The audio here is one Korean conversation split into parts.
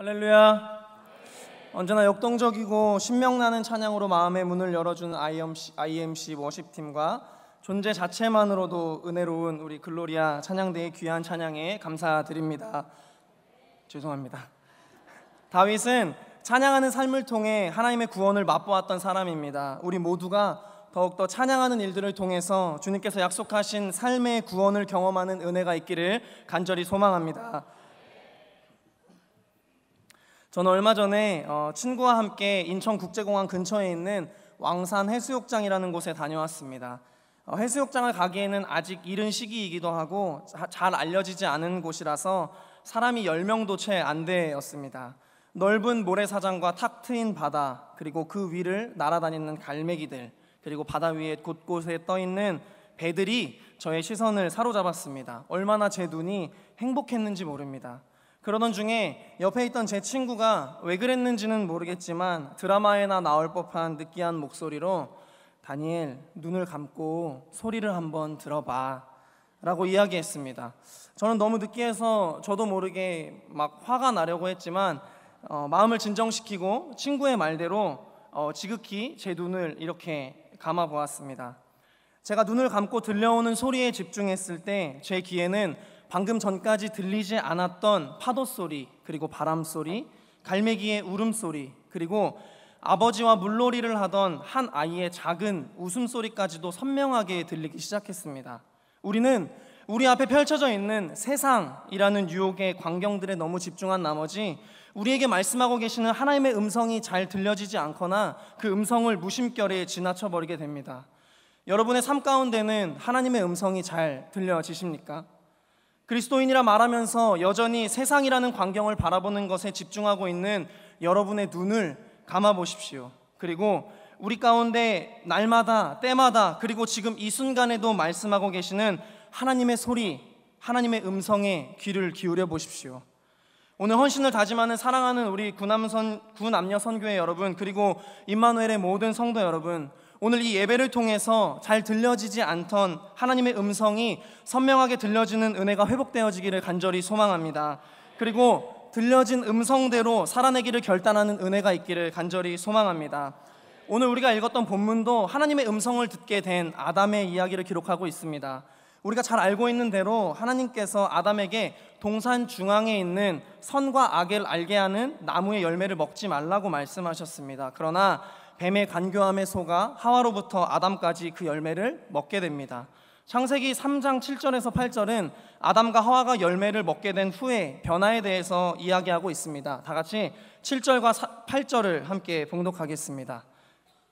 할렐루야. 언제나 역동적이고 신명나는 찬양으로 마음의 문을 열어준 IMC 워십팀과 존재 자체만으로도 은혜로운 우리 글로리아 찬양대의 귀한 찬양에 감사드립니다. 죄송합니다. 다윗은 찬양하는 삶을 통해 하나님의 구원을 맛보았던 사람입니다. 우리 모두가 더욱더 찬양하는 일들을 통해서 주님께서 약속하신 삶의 구원을 경험하는 은혜가 있기를 간절히 소망합니다. 저는 얼마 전에 친구와 함께 인천국제공항 근처에 있는 왕산 해수욕장이라는 곳에 다녀왔습니다. 해수욕장을 가기에는 아직 이른 시기이기도 하고 잘 알려지지 않은 곳이라서 사람이 10명도 채 안 되었습니다. 넓은 모래사장과 탁 트인 바다, 그리고 그 위를 날아다니는 갈매기들, 그리고 바다 위에 곳곳에 떠있는 배들이 저의 시선을 사로잡았습니다. 얼마나 제 눈이 행복했는지 모릅니다. 그러던 중에 옆에 있던 제 친구가 왜 그랬는지는 모르겠지만 드라마에나 나올 법한 느끼한 목소리로 다니엘, 눈을 감고 소리를 한번 들어봐 라고 이야기했습니다. 저는 너무 느끼해서 저도 모르게 막 화가 나려고 했지만 마음을 진정시키고 친구의 말대로 지극히 제 눈을 이렇게 감아보았습니다. 제가 눈을 감고 들려오는 소리에 집중했을 때 제 귀에는 방금 전까지 들리지 않았던 파도 소리, 그리고 바람 소리, 갈매기의 울음소리, 그리고 아버지와 물놀이를 하던 한 아이의 작은 웃음소리까지도 선명하게 들리기 시작했습니다. 우리는 우리 앞에 펼쳐져 있는 세상이라는 유혹의 광경들에 너무 집중한 나머지 우리에게 말씀하고 계시는 하나님의 음성이 잘 들려지지 않거나 그 음성을 무심결에 지나쳐버리게 됩니다. 여러분의 삶 가운데는 하나님의 음성이 잘 들려지십니까? 그리스도인이라 말하면서 여전히 세상이라는 광경을 바라보는 것에 집중하고 있는 여러분의 눈을 감아보십시오. 그리고 우리 가운데 날마다 때마다 그리고 지금 이 순간에도 말씀하고 계시는 하나님의 소리, 하나님의 음성에 귀를 기울여 보십시오. 오늘 헌신을 다짐하는 사랑하는 우리 구남녀 선교회 여러분, 그리고 임마누엘의 모든 성도 여러분, 오늘 이 예배를 통해서 잘 들려지지 않던 하나님의 음성이 선명하게 들려지는 은혜가 회복되어지기를 간절히 소망합니다. 그리고 들려진 음성대로 살아내기를 결단하는 은혜가 있기를 간절히 소망합니다. 오늘 우리가 읽었던 본문도 하나님의 음성을 듣게 된 아담의 이야기를 기록하고 있습니다. 우리가 잘 알고 있는 대로 하나님께서 아담에게 동산 중앙에 있는 선과 악을 알게 하는 나무의 열매를 먹지 말라고 말씀하셨습니다. 그러나 뱀의 간교함에 속아 하와로부터 아담까지 그 열매를 먹게 됩니다. 창세기 3장 7절에서 8절은 아담과 하와가 열매를 먹게 된 후에 변화에 대해서 이야기하고 있습니다. 다 같이 7절과 8절을 함께 봉독하겠습니다.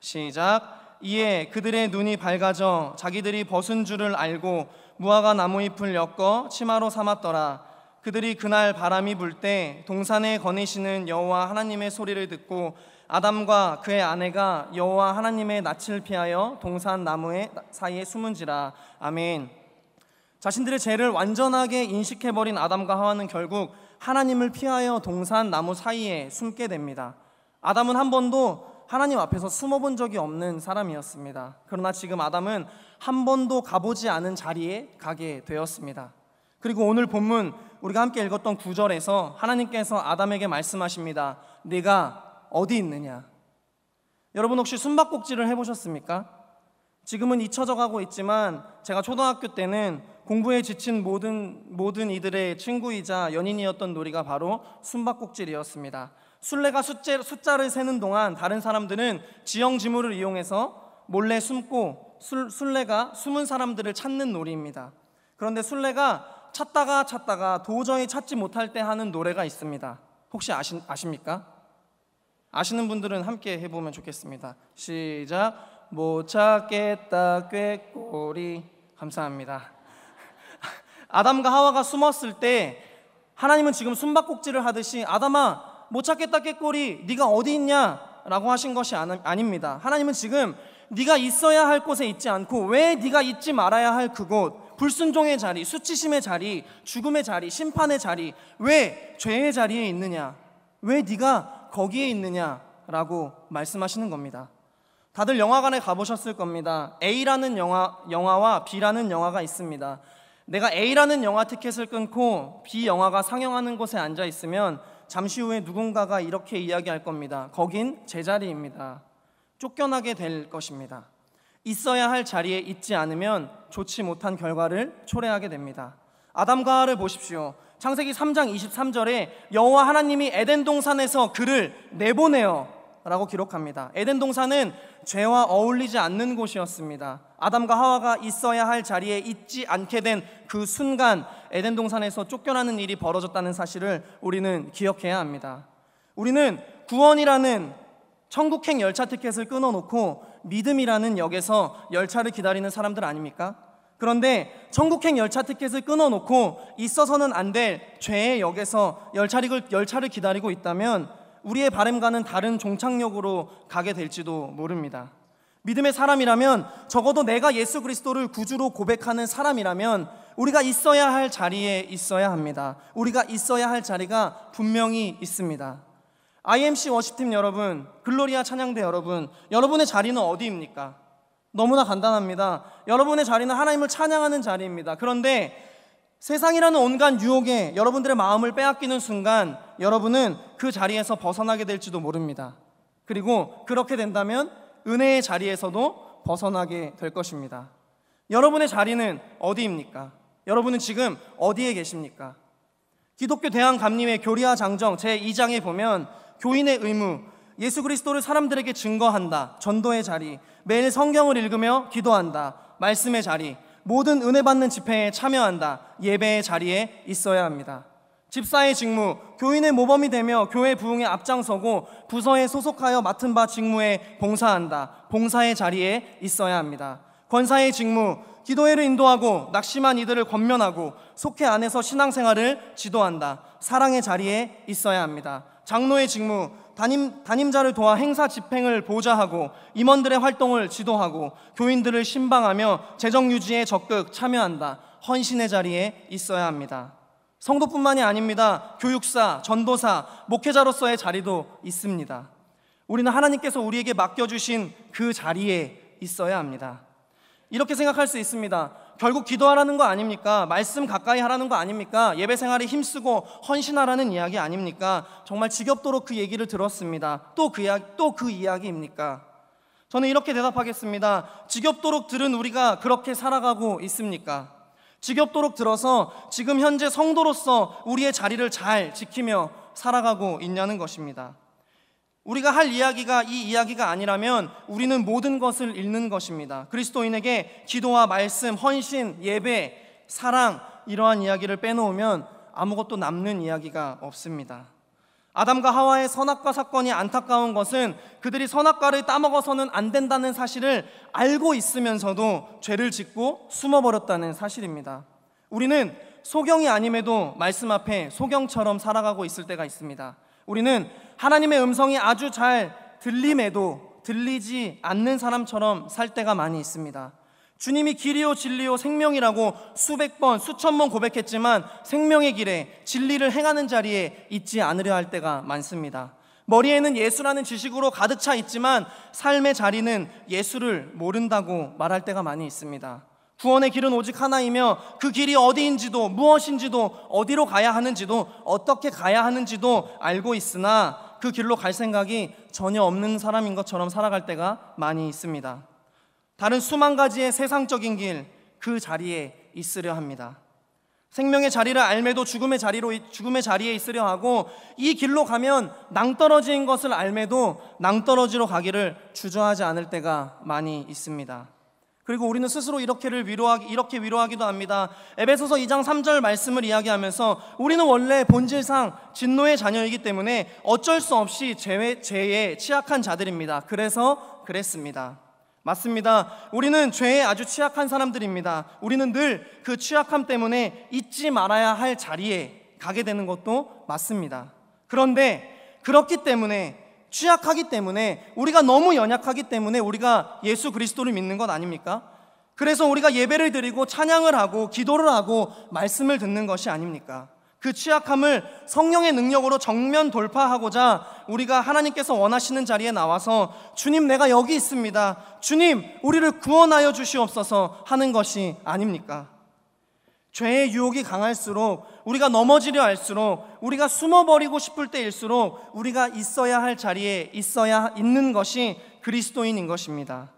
시작. 이에 그들의 눈이 밝아져 자기들이 벗은 줄을 알고 무화과 나무잎을 엮어 치마로 삼았더라. 그들이 그날 바람이 불 때 동산에 거니시는 여호와 하나님의 소리를 듣고 아담과 그의 아내가 여호와 하나님의 낯을 피하여 동산 나무의 사이에 숨은지라. 아멘. 자신들의 죄를 완전하게 인식해버린 아담과 하와는 결국 하나님을 피하여 동산 나무 사이에 숨게 됩니다. 아담은 한 번도 하나님 앞에서 숨어본 적이 없는 사람이었습니다. 그러나 지금 아담은 한 번도 가보지 않은 자리에 가게 되었습니다. 그리고 오늘 본문 우리가 함께 읽었던 9절에서 하나님께서 아담에게 말씀하십니다. 네가 어디 있느냐? 여러분 혹시 숨바꼭질을 해보셨습니까? 지금은 잊혀져 가고 있지만 제가 초등학교 때는 공부에 지친 모든 이들의 친구이자 연인이었던 놀이가 바로 숨바꼭질이었습니다. 술래가 숫자를 세는 동안 다른 사람들은 지형지물을 이용해서 몰래 숨고 술래가 숨은 사람들을 찾는 놀이입니다. 그런데 술래가 찾다가 도저히 찾지 못할 때 하는 노래가 있습니다. 혹시 아십니까? 아시는 분들은 함께 해보면 좋겠습니다. 시작. 못 찾겠다 꾀꼬리. 감사합니다. 아담과 하와가 숨었을 때 하나님은 지금 숨바꼭질을 하듯이 아담아 못 찾겠다 꾀꼬리 네가 어디 있냐? 라고 하신 것이 아닙니다. 하나님은 지금 네가 있어야 할 곳에 있지 않고 왜 네가 있지 말아야 할 그곳, 불순종의 자리, 수치심의 자리, 죽음의 자리, 심판의 자리, 왜 죄의 자리에 있느냐? 왜 네가 거기에 있느냐라고 말씀하시는 겁니다. 다들 영화관에 가보셨을 겁니다. A라는 영화와 B라는 영화가 있습니다. 내가 A라는 영화 티켓을 끊고 B 영화가 상영하는 곳에 앉아 있으면 잠시 후에 누군가가 이렇게 이야기할 겁니다. 거긴 제자리입니다. 쫓겨나게 될 것입니다. 있어야 할 자리에 있지 않으면 좋지 못한 결과를 초래하게 됩니다. 아담과 하와를 보십시오. 창세기 3장 23절에 여호와 하나님이 에덴 동산에서 그를 내보내어 라고 기록합니다. 에덴 동산은 죄와 어울리지 않는 곳이었습니다. 아담과 하와가 있어야 할 자리에 있지 않게 된 그 순간 에덴 동산에서 쫓겨나는 일이 벌어졌다는 사실을 우리는 기억해야 합니다. 우리는 구원이라는 천국행 열차 티켓을 끊어놓고 믿음이라는 역에서 열차를 기다리는 사람들 아닙니까? 그런데 천국행 열차 티켓을 끊어놓고 있어서는 안 될 죄의 역에서 열차를 기다리고 있다면 우리의 바램과는 다른 종착역으로 가게 될지도 모릅니다. 믿음의 사람이라면, 적어도 내가 예수 그리스도를 구주로 고백하는 사람이라면 우리가 있어야 할 자리에 있어야 합니다. 우리가 있어야 할 자리가 분명히 있습니다. IMC 워십팀 여러분, 글로리아 찬양대 여러분, 여러분의 자리는 어디입니까? 너무나 간단합니다. 여러분의 자리는 하나님을 찬양하는 자리입니다. 그런데 세상이라는 온갖 유혹에 여러분들의 마음을 빼앗기는 순간 여러분은 그 자리에서 벗어나게 될지도 모릅니다. 그리고 그렇게 된다면 은혜의 자리에서도 벗어나게 될 것입니다. 여러분의 자리는 어디입니까? 여러분은 지금 어디에 계십니까? 기독교 대항감림회 교리와 장정 제2장에 보면 교인의 의무, 예수 그리스도를 사람들에게 증거한다, 전도의 자리, 매일 성경을 읽으며 기도한다, 말씀의 자리, 모든 은혜 받는 집회에 참여한다, 예배의 자리에 있어야 합니다. 집사의 직무, 교인의 모범이 되며 교회 부흥에 앞장서고 부서에 소속하여 맡은 바 직무에 봉사한다, 봉사의 자리에 있어야 합니다. 권사의 직무, 기도회를 인도하고 낙심한 이들을 권면하고 속회 안에서 신앙생활을 지도한다, 사랑의 자리에 있어야 합니다. 장로의 직무, 담임자를 도와 행사 집행을 보좌하고 임원들의 활동을 지도하고 교인들을 신방하며 재정 유지에 적극 참여한다, 헌신의 자리에 있어야 합니다. 성도뿐만이 아닙니다. 교육사, 전도사, 목회자로서의 자리도 있습니다. 우리는 하나님께서 우리에게 맡겨주신 그 자리에 있어야 합니다. 이렇게 생각할 수 있습니다. 결국 기도하라는 거 아닙니까? 말씀 가까이 하라는 거 아닙니까? 예배 생활에 힘쓰고 헌신하라는 이야기 아닙니까? 정말 지겹도록 그 얘기를 들었습니다. 또 그 이야기입니까? 저는 이렇게 대답하겠습니다. 지겹도록 들은 우리가 그렇게 살아가고 있습니까? 지겹도록 들어서 지금 현재 성도로서 우리의 자리를 잘 지키며 살아가고 있냐는 것입니다. 우리가 할 이야기가 이 이야기가 아니라면 우리는 모든 것을 잃는 것입니다. 그리스도인에게 기도와 말씀, 헌신, 예배, 사랑, 이러한 이야기를 빼놓으면 아무것도 남는 이야기가 없습니다. 아담과 하와의 선악과 사건이 안타까운 것은 그들이 선악과를 따먹어서는 안 된다는 사실을 알고 있으면서도 죄를 짓고 숨어버렸다는 사실입니다. 우리는 소경이 아님에도 말씀 앞에 소경처럼 살아가고 있을 때가 있습니다. 우리는 하나님의 음성이 아주 잘 들림에도 들리지 않는 사람처럼 살 때가 많이 있습니다. 주님이 길이요 진리요 생명이라고 수백 번 수천 번 고백했지만 생명의 길에 진리를 행하는 자리에 있지 않으려 할 때가 많습니다. 머리에는 예수라는 지식으로 가득 차 있지만 삶의 자리는 예수를 모른다고 말할 때가 많이 있습니다. 구원의 길은 오직 하나이며 그 길이 어디인지도 무엇인지도 어디로 가야 하는지도 어떻게 가야 하는지도 알고 있으나 그 길로 갈 생각이 전혀 없는 사람인 것처럼 살아갈 때가 많이 있습니다. 다른 수만 가지의 세상적인 길, 그 자리에 있으려 합니다. 생명의 자리를 알매도 죽음의 자리에 있으려 하고 이 길로 가면 낭떠러지인 것을 알매도 낭떠러지로 가기를 주저하지 않을 때가 많이 있습니다. 그리고 우리는 스스로 이렇게 위로하기도 합니다. 에베소서 2장 3절 말씀을 이야기하면서 우리는 원래 본질상 진노의 자녀이기 때문에 어쩔 수 없이 죄에 취약한 자들입니다. 그래서 그랬습니다. 맞습니다. 우리는 죄에 아주 취약한 사람들입니다. 우리는 늘 그 취약함 때문에 잊지 말아야 할 자리에 가게 되는 것도 맞습니다. 그런데 그렇기 때문에 취약하기 때문에 우리가 너무 연약하기 때문에 우리가 예수 그리스도를 믿는 것 아닙니까? 그래서 우리가 예배를 드리고 찬양을 하고 기도를 하고 말씀을 듣는 것이 아닙니까? 그 취약함을 성령의 능력으로 정면 돌파하고자 우리가 하나님께서 원하시는 자리에 나와서 주님 내가 여기 있습니다, 주님 우리를 구원하여 주시옵소서 하는 것이 아닙니까? 죄의 유혹이 강할수록, 우리가 넘어지려 할수록, 우리가 숨어버리고 싶을 때일수록 우리가 있어야 할 자리에 있어야 있는 것이 그리스도인인 것입니다.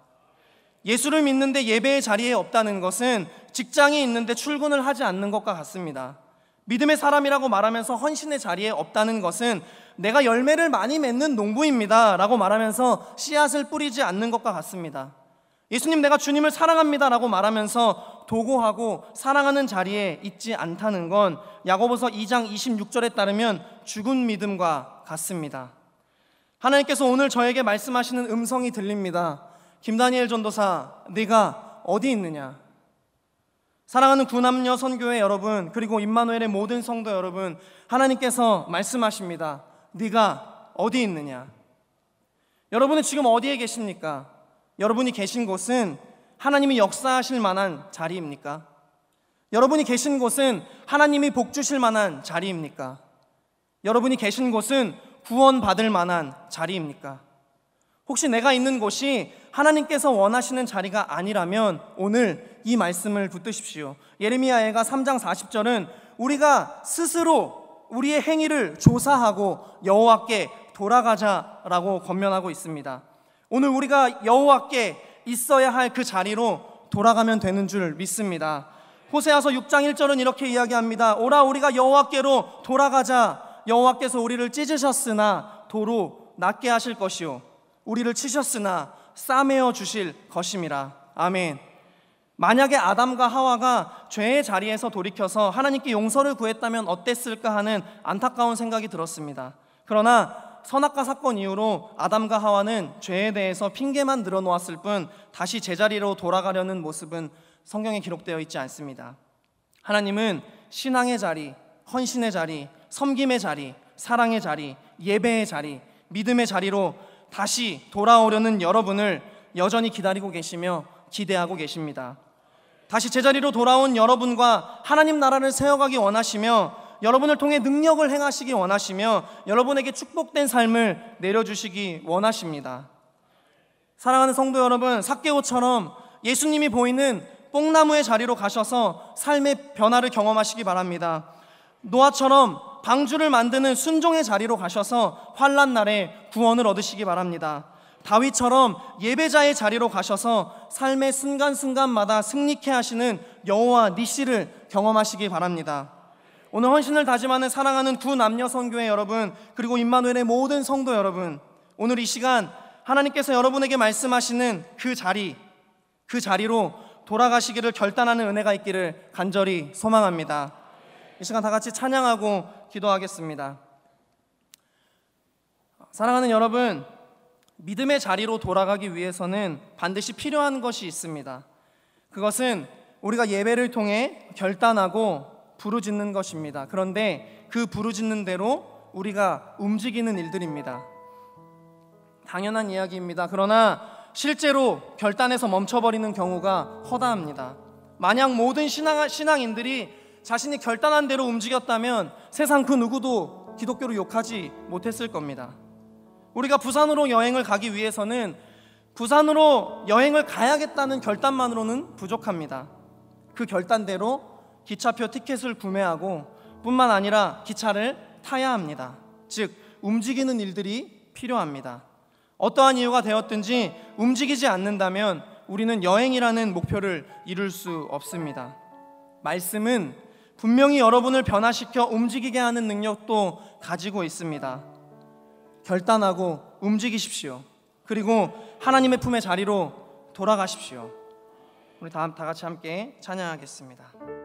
예수를 믿는데 예배의 자리에 없다는 것은 직장에 있는데 출근을 하지 않는 것과 같습니다. 믿음의 사람이라고 말하면서 헌신의 자리에 없다는 것은 내가 열매를 많이 맺는 농부입니다 라고 말하면서 씨앗을 뿌리지 않는 것과 같습니다. 예수님, 내가 주님을 사랑합니다 라고 말하면서 도구하고 사랑하는 자리에 있지 않다는 건 야고보서 2장 26절에 따르면 죽은 믿음과 같습니다. 하나님께서 오늘 저에게 말씀하시는 음성이 들립니다. 김다니엘 전도사, 네가 어디 있느냐? 사랑하는 구남녀 선교회 여러분, 그리고 임마누엘의 모든 성도 여러분, 하나님께서 말씀하십니다. 네가 어디 있느냐? 여러분은 지금 어디에 계십니까? 여러분이 계신 곳은 하나님이 역사하실 만한 자리입니까? 여러분이 계신 곳은 하나님이 복 주실 만한 자리입니까? 여러분이 계신 곳은 구원받을 만한 자리입니까? 혹시 내가 있는 곳이 하나님께서 원하시는 자리가 아니라면 오늘 이 말씀을 붙드십시오. 예레미야가 3장 40절은 우리가 스스로 우리의 행위를 조사하고 여호와께 돌아가자라고 권면하고 있습니다. 오늘 우리가 여호와께 있어야 할 그 자리로 돌아가면 되는 줄 믿습니다. 호세아서 6장 1절은 이렇게 이야기합니다. 오라, 우리가 여호와께로 돌아가자. 여호와께서 우리를 찢으셨으나 도로 낫게 하실 것이요 우리를 치셨으나 싸매어 주실 것임이라. 아멘. 만약에 아담과 하와가 죄의 자리에서 돌이켜서 하나님께 용서를 구했다면 어땠을까 하는 안타까운 생각이 들었습니다. 그러나 선악과 사건 이후로 아담과 하와는 죄에 대해서 핑계만 늘어놓았을 뿐 다시 제자리로 돌아가려는 모습은 성경에 기록되어 있지 않습니다. 하나님은 신앙의 자리, 헌신의 자리, 섬김의 자리, 사랑의 자리, 예배의 자리, 믿음의 자리로 다시 돌아오려는 여러분을 여전히 기다리고 계시며 기대하고 계십니다. 다시 제자리로 돌아온 여러분과 하나님 나라를 세워가기 원하시며 여러분을 통해 능력을 행하시기 원하시며 여러분에게 축복된 삶을 내려주시기 원하십니다. 사랑하는 성도 여러분, 삭개오처럼 예수님이 보이는 뽕나무의 자리로 가셔서 삶의 변화를 경험하시기 바랍니다. 노아처럼 방주를 만드는 순종의 자리로 가셔서 환난 날에 구원을 얻으시기 바랍니다. 다윗처럼 예배자의 자리로 가셔서 삶의 순간순간마다 승리케 하시는 여호와 니시를 경험하시기 바랍니다. 오늘 헌신을 다짐하는 사랑하는 구남녀 선교회 여러분, 그리고 임마누엘의 모든 성도 여러분, 오늘 이 시간 하나님께서 여러분에게 말씀하시는 그 자리로 돌아가시기를 결단하는 은혜가 있기를 간절히 소망합니다. 이 시간 다 같이 찬양하고 기도하겠습니다. 사랑하는 여러분, 믿음의 자리로 돌아가기 위해서는 반드시 필요한 것이 있습니다. 그것은 우리가 예배를 통해 결단하고 부르짖는 것입니다. 그런데 그 부르짖는 대로 우리가 움직이는 일들입니다. 당연한 이야기입니다. 그러나 실제로 결단에서 멈춰버리는 경우가 허다합니다. 만약 모든 신앙인들이 자신이 결단한 대로 움직였다면 세상 그 누구도 기독교를 욕하지 못했을 겁니다. 우리가 부산으로 여행을 가기 위해서는 부산으로 여행을 가야겠다는 결단만으로는 부족합니다. 그 결단대로 기차표 티켓을 구매하고 뿐만 아니라 기차를 타야 합니다. 즉 움직이는 일들이 필요합니다. 어떠한 이유가 되었든지 움직이지 않는다면 우리는 여행이라는 목표를 이룰 수 없습니다. 말씀은 분명히 여러분을 변화시켜 움직이게 하는 능력도 가지고 있습니다. 결단하고 움직이십시오. 그리고 하나님의 품의 자리로 돌아가십시오. 우리 다 같이 함께 찬양하겠습니다.